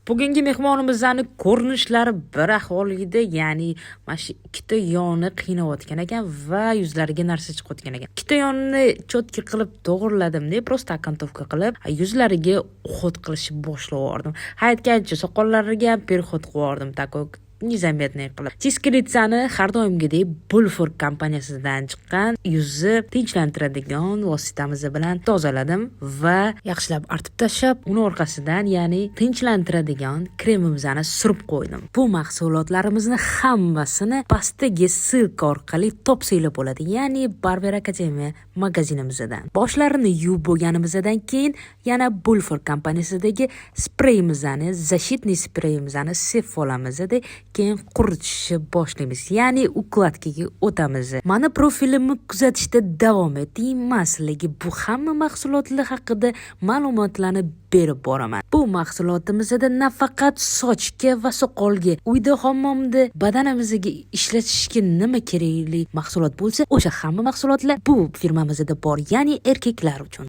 Bugungi mehmonimizning ko'rinishlari bir ahvolida, ya'ni mana shu ikkita yoni qiynayotgan ekan va yuzlariga narsa chiqayotgan ekan. Ikkita yonni cho'tka qilib to'g'irladim-da, prosta akantovka qilib, yuzlariga уход qilishni boshlavordim. Hayotgacha soqollariga perxod qiyordim, tako nizamiyatni qilib. Tiskritsani har doimgidek Bulford kompaniyasidan chiqqan yuzni tinchlantiradigan vositamiz bilan tozaladim va yaxshilab artib tashlab, uni orqasidan, ya'ni tinchlantiradigan kremimizni surib qo'ydim. Bu mahsulotlarimizni hammasini pastdagi ssilka orqali topsanglar bo'ladi, ya'ni Barber Akademiya magazinimizdan. Boshlarini yuvib bo'lganimizdan keyin yana Bulford kompaniyasidagi spreyimizni, защитный spreyimizni sepib olamiz. Keyin quritishni boshlaymiz, ya'ni ukladkaga o'tamiz. Mani profilimni kuzatishda davom eting. Maslaga bu hamma mahsulotlar haqida ma'lumotlarni berib boraman. Bu mahsulotimizda nafaqat sochga va soqolga, uyda hammomda badanimizga ishlatishga nima kerakli mahsulot bo'lsa, o'sha hamma mahsulotlar bu firmamizda bor, ya'ni erkaklar uchun.